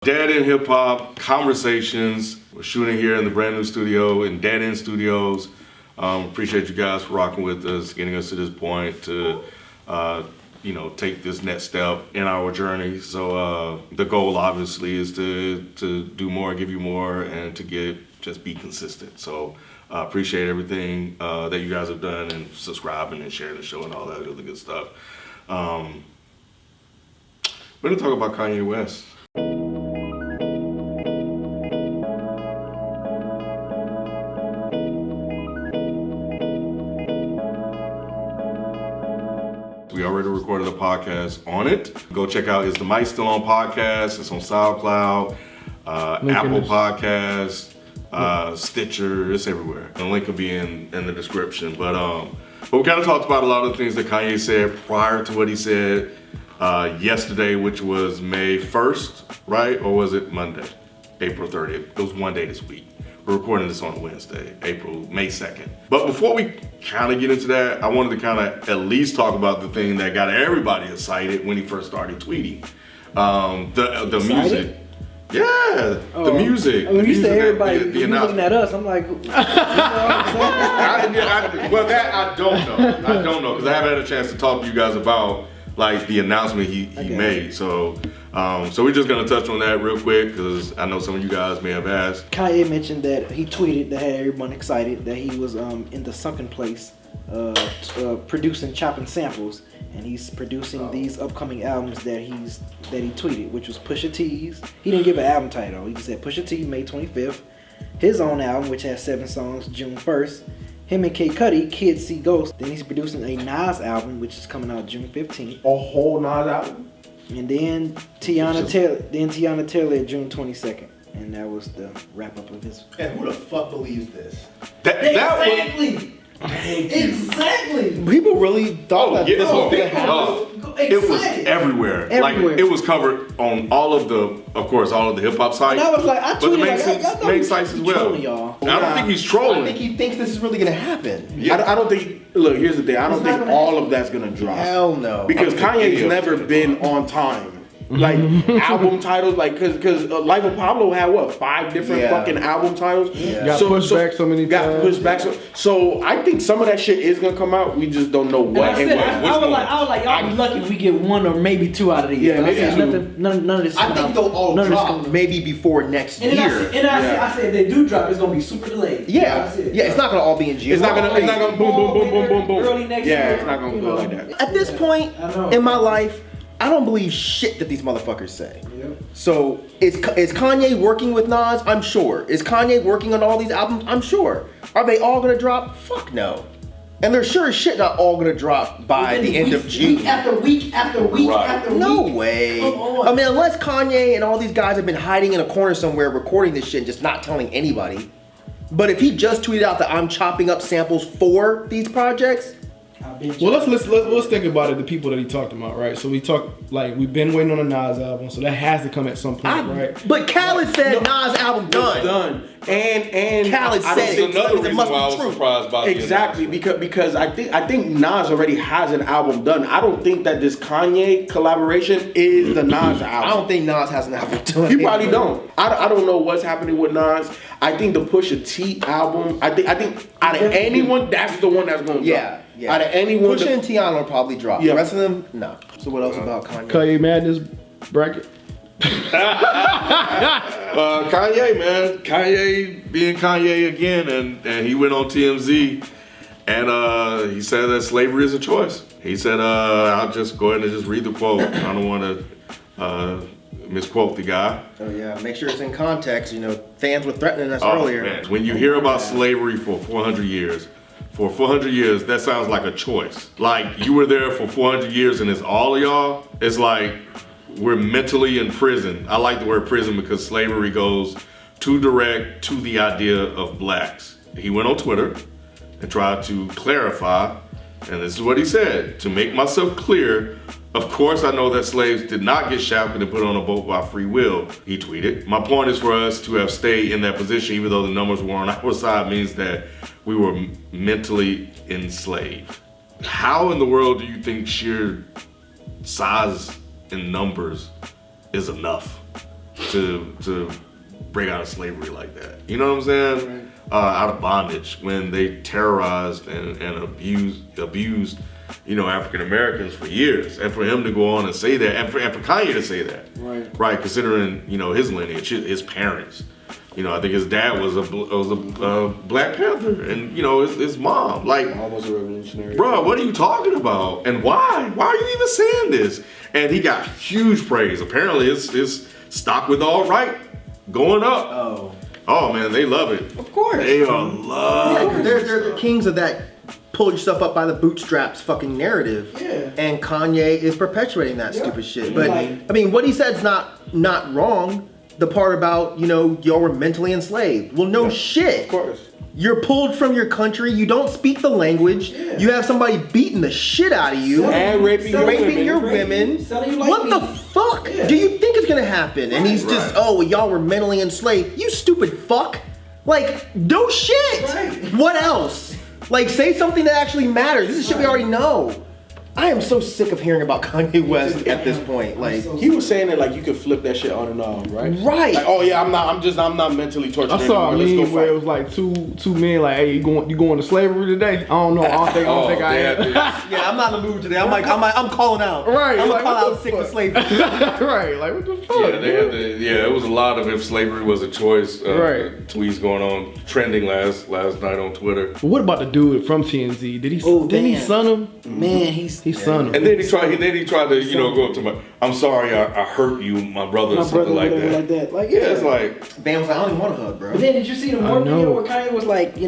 Dead End Hip Hop Conversations. We're shooting here in the brand new studio in Dead End Studios. Appreciate you guys for rocking with us, getting us to this point to, take this next step in our journey. So the goal obviously is to do more, give you more, and to just be consistent. So appreciate everything that you guys have done and subscribing and sharing the show and all that other good stuff. We're gonna talk about Kanye West. We already recorded a podcast on it. Go check out Is the Myke Still On podcast. It's on SoundCloud, Apple Podcasts, Stitcher. It's everywhere. The link will be in the description. But we kind of talked about a lot of the things that Kanye said prior to what he said yesterday, which was May 1st, right? Or was it Monday, April 30th? It was one day this week. We're recording this on Wednesday, May 2nd. But before we kind of get into that, I wanted to kind of at least talk about the thing that got everybody excited when he first started tweeting. The music. Yeah, the music. When you say everybody, the you looking at us, I'm like, well, that I don't know because I haven't had a chance to talk to you guys about like the announcement he made. So we're just gonna touch on that real quick because I know some of you guys may have asked. Kanye mentioned that he tweeted that had everyone excited that he was in the sunken place, producing, chopping samples, and he's producing these upcoming albums that he tweeted, which was Pusha T's. He didn't give an album title. He said Pusha T, May 25th. His own album, which has 7 songs, June 1st. Him and Cudi, Kids See Ghosts. Then he's producing a Nas album, which is coming out June 15th. A whole Nas album? And then Tiana Taylor June 22nd. And that was the wrap up of his. And who the fuck believes this? Exactly. People really thought that this was gonna happen. It was everywhere. Like it was covered on all of the hip hop sites. And I was like, I tweeted but the main sites as well. Y'all. I don't think he's trolling. I think he thinks this is really gonna happen. Yeah. I don't think. Look, here's the thing. I don't think all of that's gonna drop. Hell no. Because Kanye's never been on time. Like album titles, like because Life of Pablo had what 5 different fucking album titles. Yeah. Got pushed back so many times. Got pushed back so I think some of that shit is gonna come out. We just don't know what. I was like, y'all be lucky if we get 1 or maybe 2 out of these. Yeah, maybe none of this. I think they'll all drop maybe before next year. I said if they do drop, it's gonna be super delayed. Yeah, it's not gonna all be in June. It's not gonna boom boom boom boom boom boom. Early next year. Yeah, it's not gonna go like that. At this point in my life, I don't believe shit that these motherfuckers say. Yep. So is Kanye working with Nas? I'm sure. Is Kanye working on all these albums? I'm sure. Are they all gonna drop? Fuck no. And they're sure as shit not all gonna drop by the end of June. Week after week after week after week. No way. I mean, unless Kanye and all these guys have been hiding in a corner somewhere recording this shit and just not telling anybody. But if he just tweeted out that I'm chopping up samples for these projects. Well, let's think about it. The people that he talked about, right? So we've been waiting on a Nas album, so that has to come at some point, right? But Khaled said Nas album done. It's done. And Khaled said That's another reason why I was surprised about exactly because I think Nas already has an album done. I don't think that this Kanye collaboration is the Nas album. I don't think Nas has an album done. He probably don't. I don't know what's happening with Nas. I think the Pusha T album. I think out of anyone, that's the one that's gonna drop. Yeah. Out of anyone, Pusha and Tiana will probably drop. The rest of them, no. So what else about Kanye? Kanye Madness bracket. Kanye, man. Kanye being Kanye again, and he went on TMZ and he said that slavery is a choice. He said, I'll just go ahead and just read the quote. I don't want to misquote the guy. Oh yeah, make sure it's in context. Fans were threatening us earlier. Man. When you hear about slavery for 400 years, that sounds like a choice. Like you were there for 400 years and it's all of y'all. It's like we're mentally in prison. I like the word prison because slavery goes too direct to the idea of blacks. He went on Twitter and tried to clarify, and this is what he said: to make myself clear, of course I know that slaves did not get shackled and put on a boat by free will, he tweeted. My point is for us to have stayed in that position even though the numbers were on our side means that we were mentally enslaved. How in the world do you think sheer size and numbers is enough? to break out of slavery like that. You know what I'm saying? Out of bondage when they terrorized and abused African Americans for years, and for him to go on and say that, and for Kanye to say that, right? Considering his lineage, his parents. I think his dad was a Black Panther, and his mom, like, almost a revolutionary. Bro, what are you talking about? And why? Why are you even saying this? And he got huge praise. Apparently, his stock with All Right going up. Oh man, they love it. Of course, they love. Yeah, they're the kings of that. Pull yourself up by the bootstraps fucking narrative. Yeah. And Kanye is perpetuating that stupid shit. But I mean, what he said's not wrong. The part about, y'all were mentally enslaved. Well, no shit. Of course. You're pulled from your country. You don't speak the language. Yeah. You have somebody beating the shit out of you. And raping your women. What the fuck do you think is going to happen? And he's just, y'all were mentally enslaved. You stupid fuck. Like, no shit. Right. What else? Like, say something that actually matters. This is shit we already know. I am so sick of hearing about Kanye West at this point. Like, he was saying that like you could flip that shit on and off, right? Right. Like, oh yeah, I'm not mentally tortured. I saw a meme where it was like two men like, hey, you going to slavery today? I don't know. I don't think I am. Yeah, I'm not in the mood today. I'm calling out. Right. I'm like, calling out sick of slavery. Right. Like, what the fuck? Yeah, they had it was a lot of if slavery was a choice. Tweets going on trending last night on Twitter. But what about the dude from TMZ? Did he son him? Man, he son him. And then he tried to go up to my. I'm sorry, I hurt you, my brother, or something like that. Like, it's like. Bam was like, I don't even want a hug, bro. But then did you see the more video where Kanye was like, he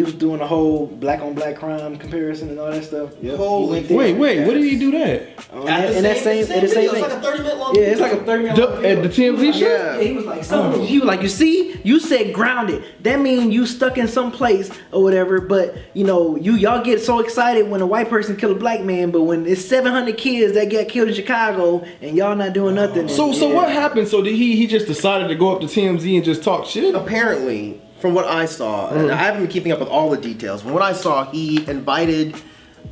was doing a whole black on black crime comparison and all that stuff. Yep. Wait, what did he do that? In that same thing. It's like a 30-minute long. Yeah, it's like a 30-minute long. At the TMZ show? Yeah, he was like, he was like, you see, you said grounded. That means you stuck in some place or whatever. But y'all get so excited when a white person kill a black man, but when it's 700 kids that get killed in Chicago and y'all not doing nothing. So what happened? So did he just decided to go up to TMZ and just talk shit? Apparently, from what I saw, and I haven't been keeping up with all the details. From what I saw, he invited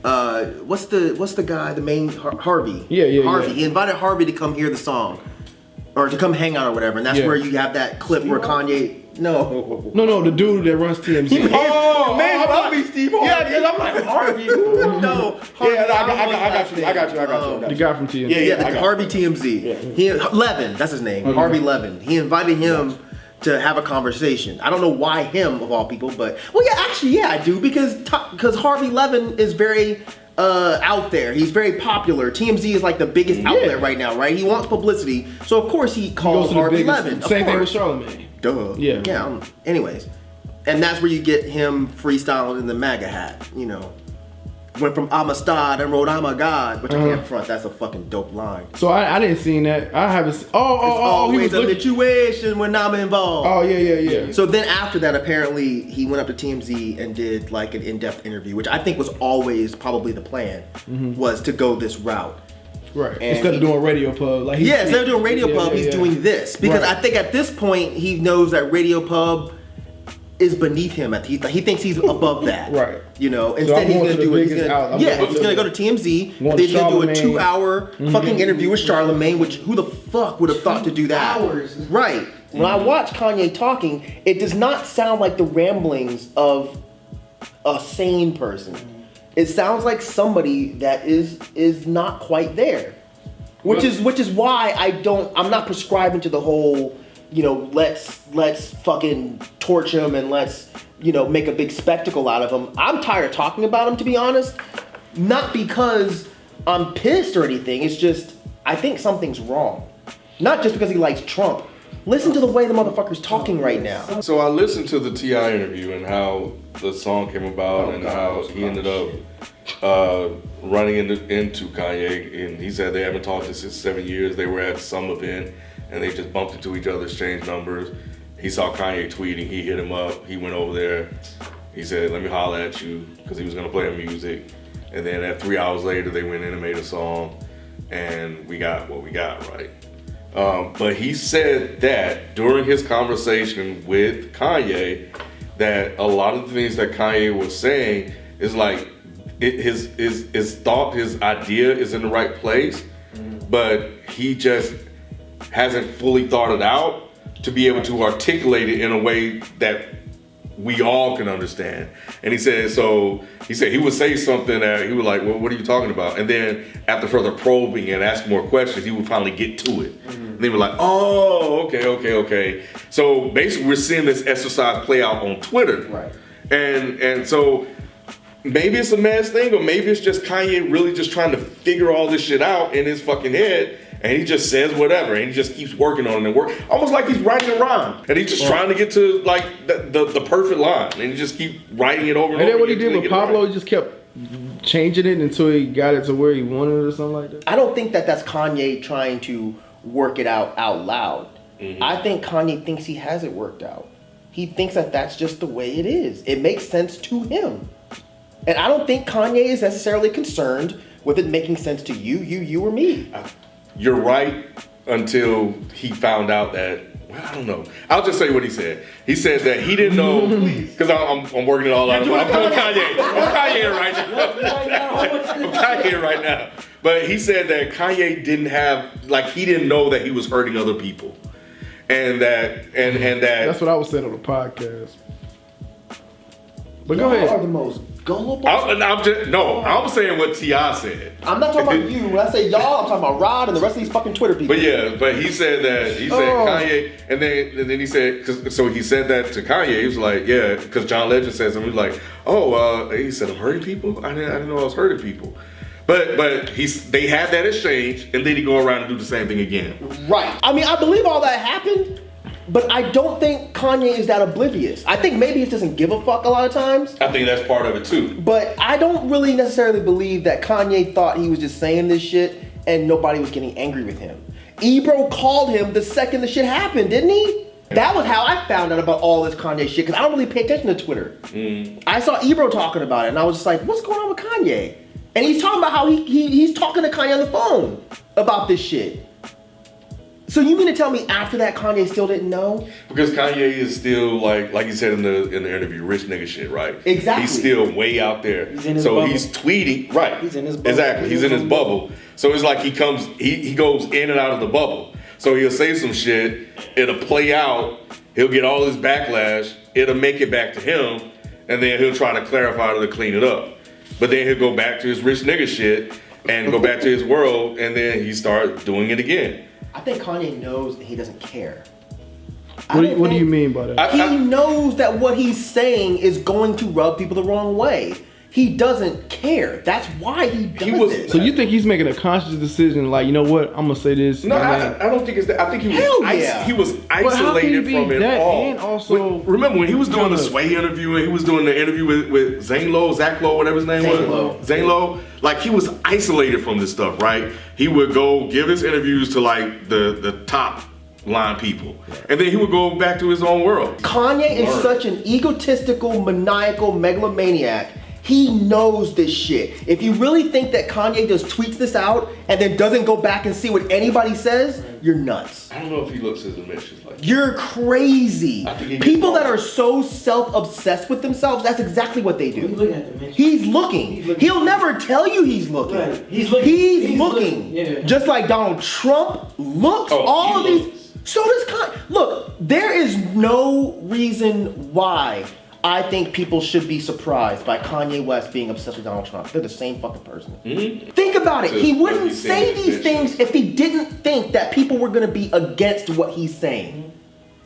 what's the guy, the main Harvey? Yeah. Harvey. Yeah. He invited Harvey to come hear the song, or to come hang out or whatever, and that's where you have that clip where Kanye. No, the dude that runs TMZ. Bobby Steve Harvey. Yeah, because I'm like Harvey. No, Harvey, I got you. The guy from TMZ. Yeah, Harvey TMZ. Yeah. Levin, that's his name. Harvey Levin. He invited him to have a conversation. I don't know why him of all people, but I do because Harvey Levin is very out there. He's very popular. TMZ is like the biggest outlet right now, right? He wants publicity, so of course he calls Harvey Levin. Same thing with Charlamagne. Duh. Yeah. Anyways, and that's where you get him freestyling in the MAGA hat. Went from Amistad and wrote I'm a God, which I can't front. That's a fucking dope line. So I didn't see that. I haven't. It's always a situation when I'm involved. Oh yeah. So then after that, apparently he went up to TMZ and did like an in-depth interview, which I think was always probably the plan, was to go this route. Right. And instead of doing Radio Pub, instead of doing Radio Pub, he's doing this because I think at this point he knows that Radio Pub is beneath him. He thinks he's above that. Right. Instead he's gonna do it. He's gonna go to TMZ. Then he's gonna do a 2-hour fucking interview with Charlamagne. Which who the fuck would have thought to do that? Hours. Right. When I watch Kanye talking, it does not sound like the ramblings of a sane person. It sounds like somebody that is not quite there. Which is why I'm not prescribing to the whole, let's fucking torch him and let's, make a big spectacle out of him. I'm tired of talking about him, to be honest. Not because I'm pissed or anything. It's just, I think something's wrong. Not just because he likes Trump. Listen to the way the motherfucker's talking right now. So I listened to the T.I. interview and how the song came about and how he ended up running into Kanye. And he said they haven't talked in 7 years. They were at some event and they just bumped into each other, exchanged numbers. He saw Kanye tweeting. He hit him up. He went over there. He said, let me holler at you, because he was going to play music. And then 3 hours later, they went in and made a song. And we got what we got, right? But he said that during his conversation with Kanye, that a lot of the things that Kanye was saying is like his thought, his idea is in the right place, but he just hasn't fully thought it out to be able to articulate it in a way that we all can understand. And he said he would say something that he was like, well, what are you talking about? And then after further probing and asking more questions, he would finally get to it. And they were like, oh, okay. So basically we're seeing this exercise play out on Twitter. Right. And so maybe it's a mass thing, or maybe it's just Kanye really just trying to figure all this shit out in his fucking head. And he just says whatever, and he just keeps working on it and work, almost like he's writing a rhyme, and he's just trying to get to like the perfect line, and he just keep writing it over and over. And then what he again did with Pablo, he just kept changing it until he got it to where he wanted it or something like that. I don't think that that's Kanye trying to work it out loud. I think Kanye thinks he has it worked out. He thinks that that's just the way it is. It makes sense to him. And I don't think Kanye is necessarily concerned with it making sense to you or me. You're right until he found out that, well, I don't know. I'll just say what he said. He said that he didn't know, because I'm working it all out. I'm doing Kanye. I'm Kanye right now. I'm Kanye right now. But he said that Kanye didn't have, like, he didn't know that he was hurting other people. And that That's what I was saying on the podcast. But go Y'all ahead. are the most gullible. I'm saying what T.I. said. I'm not talking about you. When I say y'all, I'm talking about Rod and the rest of these fucking Twitter people. But he said Kanye, and then he said, so he said that to Kanye. He was like, yeah, because John Legend says, and he was like, he said, I'm hurting people? I didn't know I was hurting people. But they had that exchange, and then he go around and do the same thing again. Right. I mean, I believe all that happened, but I don't think Kanye is that oblivious. I think maybe he doesn't give a fuck a lot of times. I think that's part of it too. But I don't really necessarily believe that Kanye thought he was just saying this shit and nobody was getting angry with him. Ebro called him the second the shit happened, didn't he? That was how I found out about all this Kanye shit, because I don't really pay attention to Twitter. I saw Ebro talking about it, and I was just like, what's going on with Kanye? And he's talking about how he's talking to Kanye on the phone about this shit. So you mean to tell me after that Kanye still didn't know? Because Kanye is still like you said in the interview, rich nigga shit, right? Exactly. He's still way out there. He's in his bubble. He's tweeting, right? He's in his bubble. Exactly. He's in his bubble. So it's like he goes in and out of the bubble. So he'll say some shit, it'll play out, he'll get all his backlash, it'll make it back to him, and then he'll try to clarify it or clean it up. But then he'll go back to his rich nigga shit and go back to his world, and then he starts doing it again. I think Kanye knows that he doesn't care. What do you mean by that? He knows that what he's saying is going to rub people the wrong way. He doesn't care. That's why he does it. So you think he's making a conscious decision, like, you know what, I'm gonna say this. No, I don't think it's that. I think he was isolated from it all. And also, remember when he was doing the Sway interview and he was doing the interview with Zach Lowe, whatever his name was. Zane Lowe. Like, he was isolated from this stuff, right? He would go give his interviews to like the top line people, and then he would go back to his own world. Kanye is such an egotistical, maniacal megalomaniac. He knows this shit. If you really think that Kanye just tweets this out and then doesn't go back and see what anybody says, you're nuts. I don't know if he looks at the mentions like that. You're crazy. People that are so self-obsessed with themselves, that's exactly what they do. He's looking. He'll never tell you he's looking. Right. He's looking. Yeah. Just like Donald Trump looks. All of these. So does Kanye. Look, there is no reason why I think people should be surprised by Kanye West being obsessed with Donald Trump. They're the same fucking person. Think about it. He wouldn't say these things if he didn't think that people were going to be against what he's saying.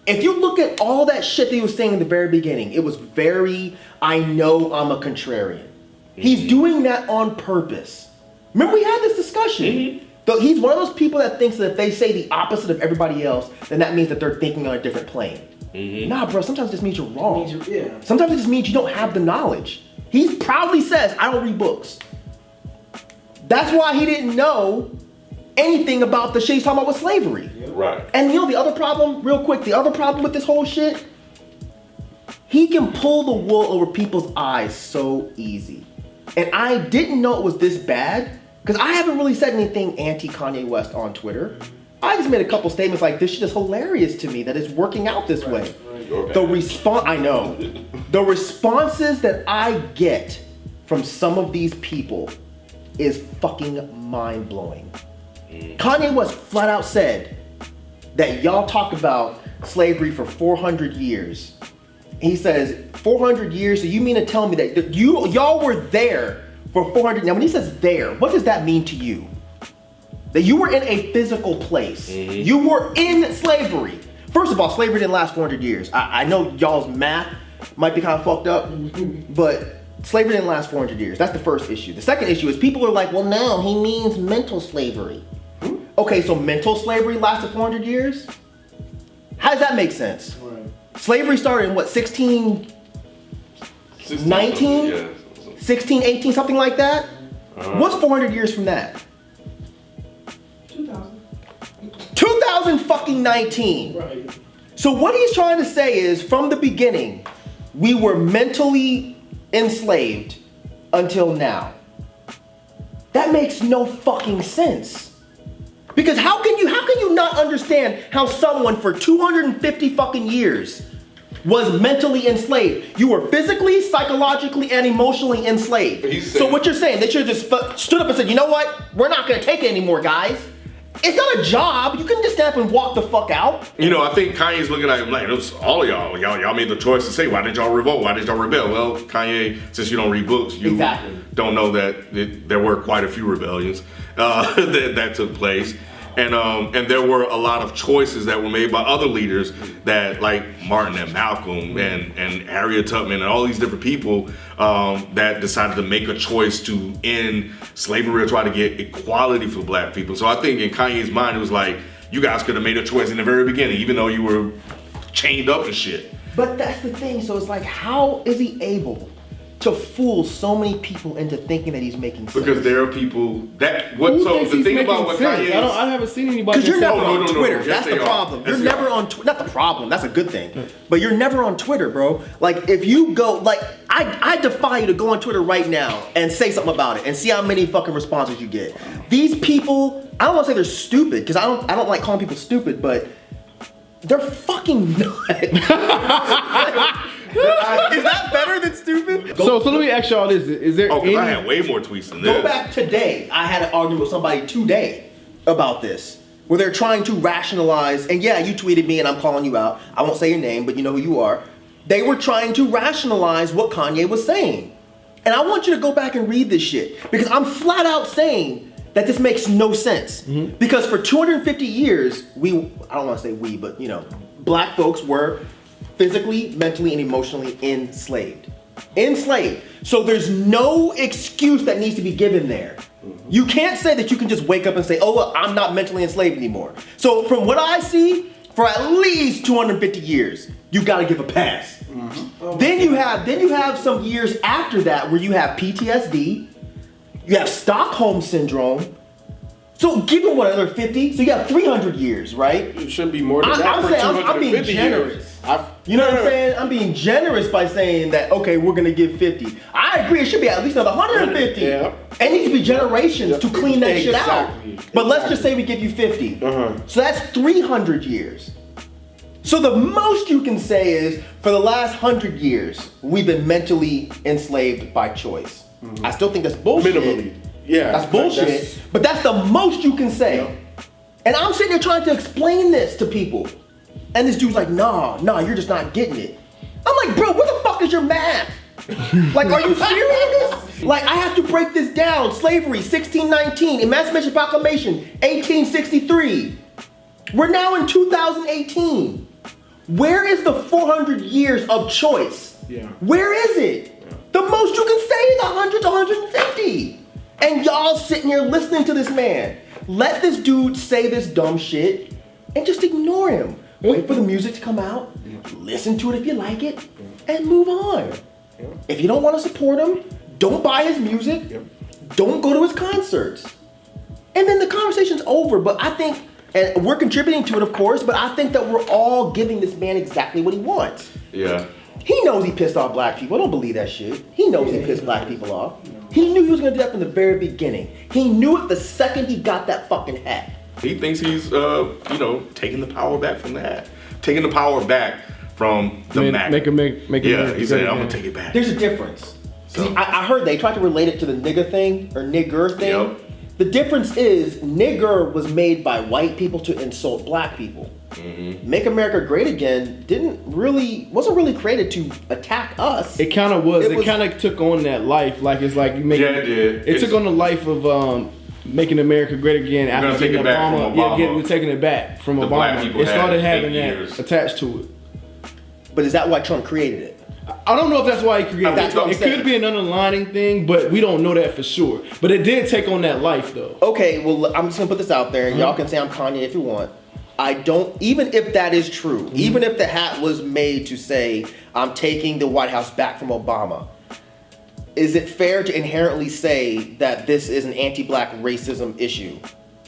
If you look at all that shit that he was saying in the very beginning, it was very, I know I'm a contrarian. He's doing that on purpose. Remember, we had this discussion. He's one of those people that thinks that if they say the opposite of everybody else, then that means that they're thinking on a different plane. Nah, bro, sometimes it just means you're wrong. Sometimes it just means you don't have the knowledge. He proudly says, I don't read books. That's why he didn't know anything about the shit he's talking about with slavery. Right. And you know the other problem, real quick, the other problem with this whole shit, he can pull the wool over people's eyes so easy. And I didn't know it was this bad, because I haven't really said anything anti-Kanye West on Twitter. I just made a couple statements like, this shit is hilarious to me that it's working out this way. The responses that I get from some of these people is fucking mind-blowing. Kanye West flat out said, that y'all talk about slavery for 400 years. He says 400 years. So you mean to tell me that y'all were there for 400? Now, when he says there, what does that mean to you? That you were in a physical place. Mm-hmm. You were in slavery. First of all, slavery didn't last 400 years. I know y'all's math might be kind of fucked up, but slavery didn't last 400 years. That's the first issue. The second issue is people are like, well, no, he means mental slavery. Okay, so mental slavery lasted 400 years? How does that make sense? Right. Slavery started in what, 1619? Yeah. 1618, something like that? What's 400 years from that? 2019. Right. So what he's trying to say is, from the beginning, we were mentally enslaved until now. That makes no fucking sense. Because how can you not understand how someone for 250 fucking years was mentally enslaved? You were physically, psychologically, and emotionally enslaved. So what you're saying, they should have just stood up and said, you know what? We're not gonna take it anymore, guys. It's not a job. You can just stand up and walk the fuck out. You know, I think Kanye's looking at him like, it was all of y'all. Y'all made the choice to say, why did y'all revolt? Why did y'all rebel? Well, Kanye, since you don't read books, you don't know that there were quite a few rebellions that took place. And there were a lot of choices that were made by other leaders that, like Martin and Malcolm and Harriet Tubman and all these different people that decided to make a choice to end slavery or try to get equality for black people. So I think in Kanye's mind, it was like, you guys could have made a choice in the very beginning, even though you were chained up and shit. But that's the thing. So it's like, how is he able to fool so many people into thinking that he's making sense? Because there are people that so the thing about what Kanye is, I haven't seen anybody. Because you're never on Twitter. That's the problem. You're never on Twitter. Not the problem. That's a good thing. But you're never on Twitter, bro. Like if you go, like I defy you to go on Twitter right now and say something about it and see how many fucking responses you get. These people, I don't want to say they're stupid because I don't like calling people stupid, but they're fucking nuts. Is that better than stupid? So let me ask y'all this: is there? Because I had way more tweets than this. Go back today. I had an argument with somebody today about this, where they're trying to rationalize. And yeah, you tweeted me, and I'm calling you out. I won't say your name, but you know who you are. They were trying to rationalize what Kanye was saying, and I want you to go back and read this shit because I'm flat out saying that this makes no sense. Mm-hmm. Because for 250 years, I don't want to say we, but you know, black folks were physically, mentally, and emotionally enslaved. So there's no excuse that needs to be given there. Mm-hmm. You can't say that you can just wake up and say, oh, look, I'm not mentally enslaved anymore. So from what I see, for at least 250 years, you've got to give a pass. Mm-hmm. Then you have some years after that where you have PTSD, you have Stockholm Syndrome. So give it what, another 50? So you have 300 years, right? It should be more than that. I'm being generous. You know what I'm saying? I'm being generous by saying that, okay, we're going to give 50. I agree, it should be at least another 150. Yeah. It needs to be generations to clean that shit out. But let's just say we give you 50. So that's 300 years. So the most you can say is, for the last 100 years, we've been mentally enslaved by choice. I still think that's bullshit. Minimally. Yeah. That's bullshit. But that's the most you can say. Yeah. And I'm sitting there trying to explain this to people. And this dude's like, nah, you're just not getting it. I'm like, bro, what the fuck is your math? Like, are you serious? Like, I have to break this down. Slavery, 1619. Emancipation Proclamation, 1863. We're now in 2018. Where is the 400 years of choice? Yeah. Where is it? Yeah. The most you can say is 100 to 150. And y'all sitting here listening to this man. Let this dude say this dumb shit and just ignore him. Wait for the music to come out, listen to it if you like it, and move on. If you don't want to support him, don't buy his music, don't go to his concerts. And then the conversation's over, but I think, and we're contributing to it of course, but I think that we're all giving this man exactly what he wants. Yeah. He knows he pissed off black people. I don't believe that shit. He knows he pissed black people off. He knew he was gonna do that from the very beginning. He knew it the second he got that fucking hat. He thinks he's, taking the power back from the hat. Taking the power back from the Mac. Make it. Yeah, he said, I'm gonna take it back. There's a difference. So. See, I heard they tried to relate it to the nigga thing, or nigger thing. Yep. The difference is, nigger was made by white people to insult black people. Make America Great Again wasn't really created to attack us. It kind of was. It kind of took on that life. Like it's like you make. Yeah, it did. It took on the life of making America great again after take it back from Obama. Yeah, we're taking it back from The black Obama. people It started had having 8 that years. attached to it. But is that why Trump created it? I don't know if that's why he created That's it. what I'm It saying. could be an underlining thing, but we don't know that for sure. But it did take on that life though. Okay, well, I'm just gonna put this out there. Y'all can say I'm Kanye if you want. I don't, even if that is true, even if the hat was made to say, I'm taking the White House back from Obama, is it fair to inherently say that this is an anti-black racism issue?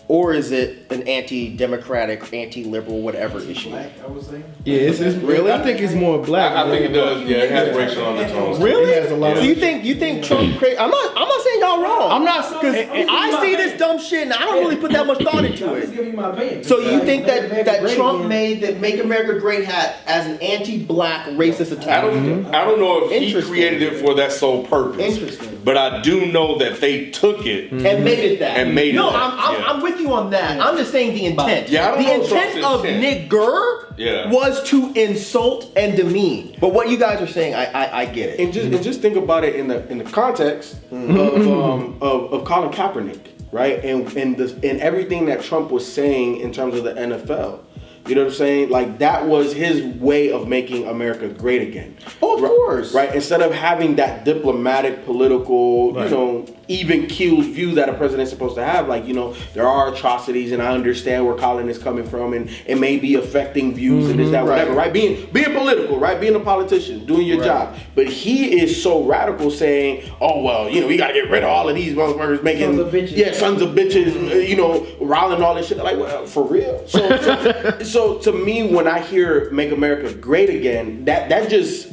Or is it an anti-democratic, anti-liberal, whatever issue? Black, I would say. Yeah, it's Really? I think it's more black. I think it does. Yeah, it has racial undertones. Really? It has a lot So of- you think Trump crazy? I'm not saying y'all wrong. I'm not because I see this dumb shit and I don't really put that much thought into I'm just it. giving you my opinion. So you think Make America that Great Trump Again. made the Make America Great hat as an anti-black racist attack? I don't know if he Interesting. created it for that sole purpose. Interesting. But I do know that they took it. And made it that. And made it no, that, I'm with you on that. I'm just saying the intent. Yeah, I don't the know intent Trump's of intent. nigger was to insult and demean. But what you guys are saying, I get it. And just think about it in the context of Colin Kaepernick, right? And everything that Trump was saying in terms of the NFL. You know what I'm saying? Like that was his way of making America great again. Oh, of course. Right? Instead of having that diplomatic, political, you know, even keeled view that a president's supposed to have, like, you know, there are atrocities and I understand where Colin is coming from and it may be affecting views and this, that, whatever, right? Being political, right? Being a politician, doing your job. But he is so radical saying, oh, well, you know, we got to get rid of all of these motherfuckers making, Sons of bitches. yeah, sons of bitches, you know, riling all this shit. Like, well, for real? So to me, when I hear Make America Great Again, that's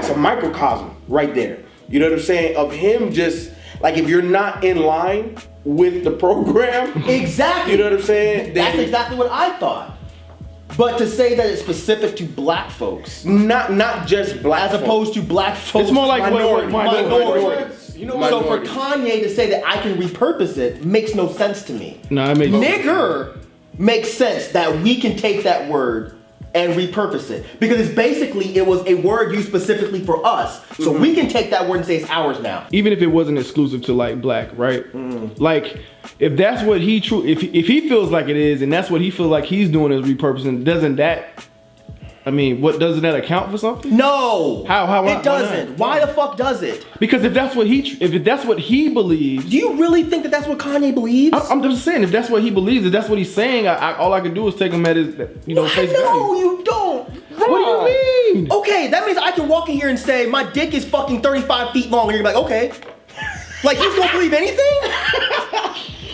a microcosm right there. You know what I'm saying? Of him just, like, if you're not in line with the program. Exactly. You know what I'm saying? That's exactly what I thought. But to say that it's specific to black folks, Not just black as opposed to black folks, It's more like minorities. minorities. You know, so for Kanye to say that I can repurpose it makes no sense to me. No, it makes Nigger makes sense that we can take that word and repurpose it because it was a word used specifically for us, so we can take that word and say it's ours now. even if it wasn't exclusive to like black, right? Like if that's what he if he feels like it is, and that's what he feels like he's doing is repurposing, doesn't that? I mean, doesn't that account for something? No, Why it doesn't. Why the fuck does it? Because if that's what he believes, Do you really think that that's what Kanye believes? I'm just saying if that's what he believes, if that's what he's saying, all I can do is take him at his, face No, value. you don't. What do you mean? Okay, that means I can walk in here and say my dick is fucking 35 feet long, and you're like, okay. Like, you don't believe anything?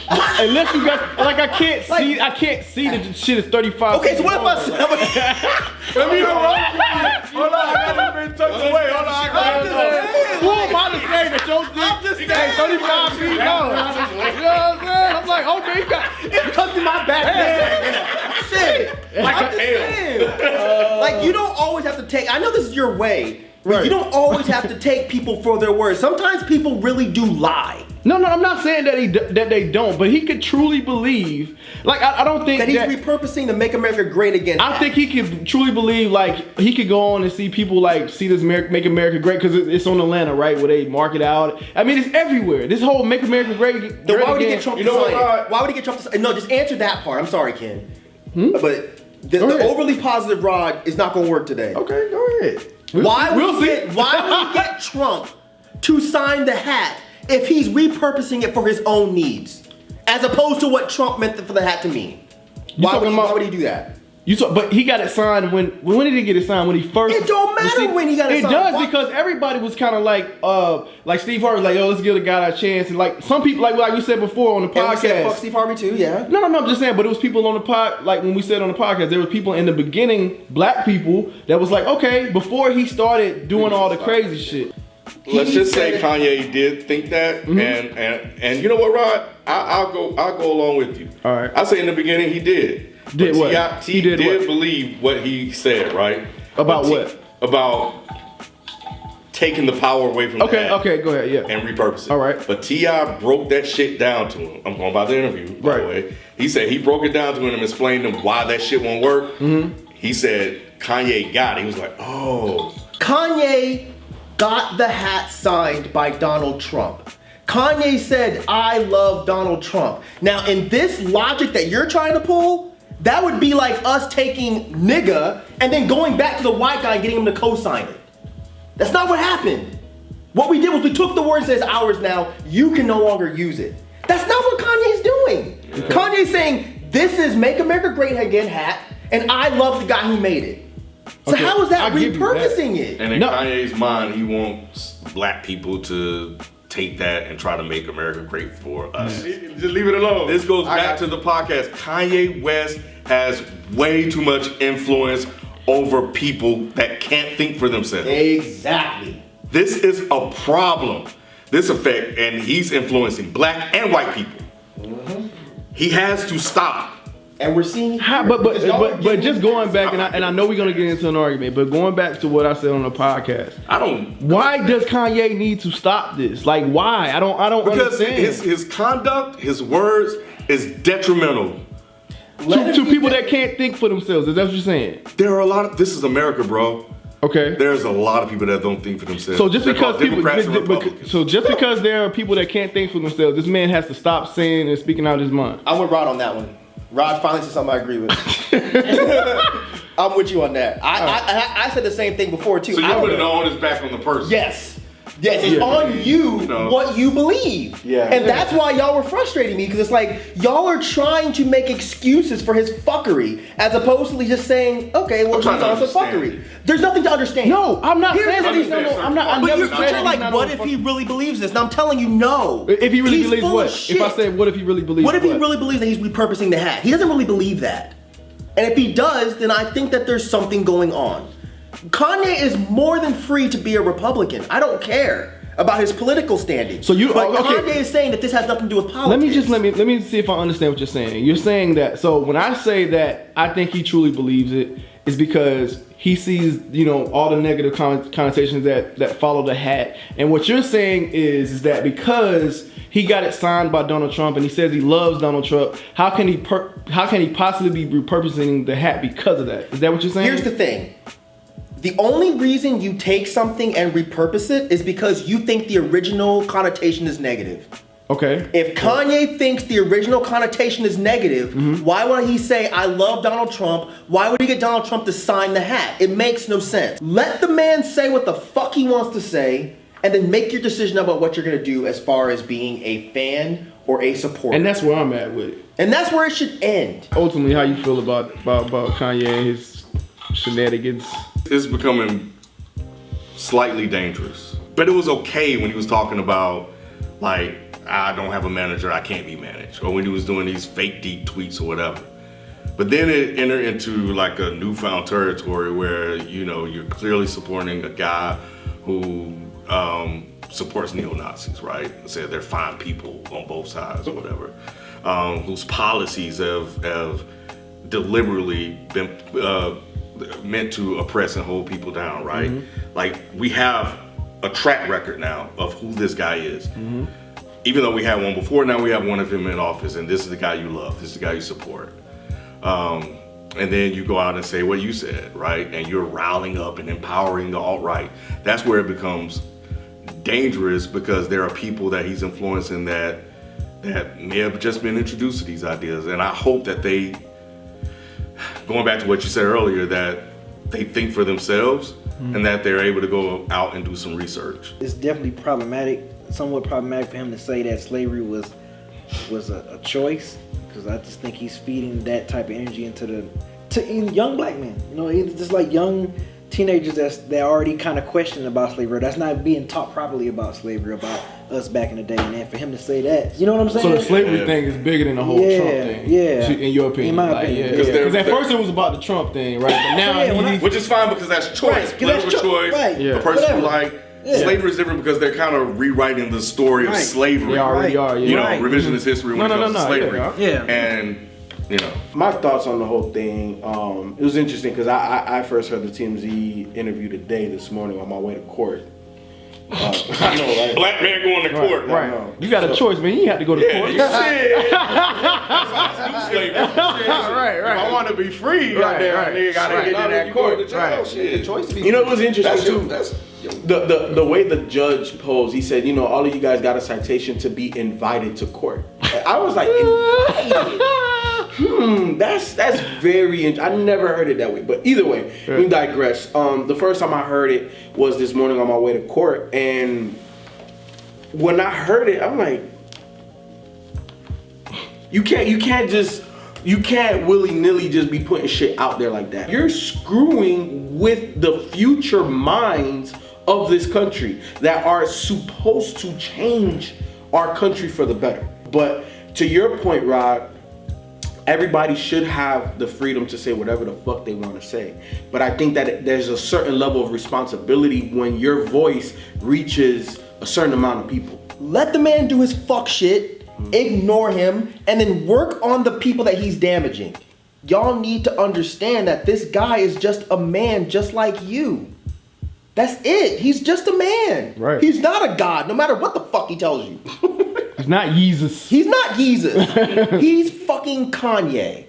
Unless you got I can't see that the shit is 35. Okay, so what if I said, Let me hold on, I haven't been tucked away. Hold on, Who am I to say that your dick is 35 feet long? You know what I'm saying? I'm like, okay, you got it's touching my back. Shit. I'm just saying. Like, you don't always have to take, I know this is your way, but you don't always have to take people for their words. Sometimes people really do lie. No, I'm not saying that they don't, but he could truly believe. Like, I don't think That he's repurposing to Make America Great Again. I think he could truly believe, like, he could go on and see people, like, see this Make America Great, because it's on Atlanta, right, where they mark it out. I mean, it's everywhere. This whole Make America Great Then why would he again, get Trump You to know sign what, it? Why would he get Trump to sign it? No, just answer that part. I'm sorry, Ken. But the Go ahead. overly positive Rod is not going to work today. Okay, go ahead. Why We'll would see. he get Trump to sign the hat if he's repurposing it for his own needs, as opposed to what Trump meant for the hat to mean? Why would he do that? But he got it signed when did he get it signed? When he first? It don't matter when he got it signed. It does Why? because everybody was kind of like Steve Harvey, like, yo, let's give the guy a chance, and like some people, like we said before on the And we said podcast. fuck Steve Harvey too, yeah. No, I'm just saying, but it was people on the pod, like when we said on the podcast, there was people in the beginning, black people, that was like, okay, before he started doing all the crazy shit. Let's just say Kanye did think that, and you know what, Rod? I'll go along with you. All right. I say in the beginning he did. Did But what? He did believe what he said, right? About But what? About taking the power away from the hat Okay, go ahead, yeah. and repurpose it. All right. But T.I. broke that shit down to him. I'm going by the interview, by the way. He said he broke it down to him and explained to him why that shit won't work. Mm-hmm. He said Kanye got it. He was like, oh. Kanye got the hat signed by Donald Trump. Kanye said, I love Donald Trump. Now, in this logic that you're trying to pull, that would be like us taking nigga and then going back to the white guy and getting him to co-sign it. That's not what happened. What we did was we took the word and says ours now, you can no longer use it. That's not what Kanye's doing. Yeah. Kanye's saying, this is Make America Great Again hat, and I love the guy who made it. So how is that repurposing it? And in Kanye's mind, he wants black people to take that and try to make America great for us. Just leave it alone. This goes back to the podcast. Kanye West has way too much influence over people that can't think for themselves. Exactly. This is a problem. This effect, and he's influencing black and white people. Mm-hmm. He has to stop. And we're seeing but just going back, and I know we're gonna get into an argument, but going back to what I said on the podcast, why does Kanye need to stop this? Like, why? I don't understand. Because his conduct, his words is detrimental to people that can't think for themselves. Is that what you're saying? There are a lot of, this is America, bro. Okay. There's a lot of people that don't think for themselves. So just because there are people that can't think for themselves, this man has to stop saying and speaking out his mind. I'm with Rod on that one. Rod finally said something I agree with. I'm with you on that. I said the same thing before too. So you're putting the onus back on the person. Yes, it's on you what you believe. Yeah. And that's why y'all were frustrating me, because it's like y'all are trying to make excuses for his fuckery as opposed to just saying, okay, well, he's on some fuckery. There's nothing to understand. No, I'm not saying that. I'm not. But you're like, what if he really believes this? And I'm telling you, no. If he really believes what? If I say, what if he really believes? What if he really believes that he's repurposing the hat? He doesn't really believe that. And if he does, then I think that there's something going on. Kanye is more than free to be a Republican. I don't care about his political standing. So Kanye is saying that this has nothing to do with politics. Let me see if I understand what you're saying. You're saying that, so when I say that I think he truly believes it, is because he sees, all the negative connotations that follow the hat. And what you're saying is that because he got it signed by Donald Trump and he says he loves Donald Trump, how can he possibly be repurposing the hat because of that? Is that what you're saying? Here's the thing. The only reason you take something and repurpose it is because you think the original connotation is negative. Okay. If Kanye thinks the original connotation is negative, why would he say, I love Donald Trump? Why would he get Donald Trump to sign the hat? It makes no sense. Let the man say what the fuck he wants to say, and then make your decision about what you're going to do as far as being a fan or a supporter. And that's where I'm at with it. And that's where it should end. Ultimately, how you feel about Kanye and his shenanigans? It's becoming slightly dangerous. But it was okay when he was talking about, like, I don't have a manager, I can't be managed. Or when he was doing these fake deep tweets or whatever. But then it entered into like a newfound territory where, you're clearly supporting a guy who supports neo-Nazis, right? Said they're fine people on both sides or whatever. Whose policies have deliberately been meant to oppress and hold people down, right? Like, we have a track record now of who this guy is. Even though we had one before, now we have one of him in office, and this is the guy you love, this is the guy you support. And then you go out and say what you said, right? And you're riling up and empowering the alt-right. That's where it becomes dangerous, because there are people that he's influencing that may have just been introduced to these ideas. And I hope that they, going back to what you said earlier, that they think for themselves and that they're able to go out and do some research. It's definitely somewhat problematic for him to say that slavery was a choice, because I just think he's feeding that type of energy into young black men. It's just like young teenagers that already kind of question about slavery. That's not being taught properly about slavery, about us back in the day. And then for him to say that, you know what I'm saying? So the slavery thing is bigger than the whole Trump thing. Yeah. In your opinion? In my opinion. Because at first it was about the Trump thing, right? But now which is fine, because that's choice, political choice. Right. A person who slavery is different because they're kind of rewriting the story of slavery. They already are. Revisionist history when it comes to slavery. Yeah. And my thoughts on the whole thing, it was interesting because I first heard the TMZ interview this morning on my way to court. I know, right? Black man going to court. Right. You got a choice, man. You have to go to court. You said. That's slavery. Right. If I want to be free, goddamn, nigga gotta get in that court. The choice to be. You know what's interesting That's too? The way the judge posed, he said, you know, all of you guys got a citation to be invited to court. And I was like, invited? That's very. I never heard it that way. But either way, we digress. The first time I heard it was this morning on my way to court, and when I heard it, I'm like, you can't willy-nilly just be putting shit out there like that. You're screwing with the future minds of this country that are supposed to change our country for the better. But to your point, Rod, everybody should have the freedom to say whatever the fuck they want to say. But I think that there's a certain level of responsibility when your voice reaches a certain amount of people. Let the man do his fuck shit, ignore him, and then work on the people that he's damaging. Y'all need to understand that this guy is just a man just like you. That's it. He's just a man. Right. He's not a god, no matter what the fuck he tells you. He's not Jesus. He's not Jesus. He's fucking Kanye.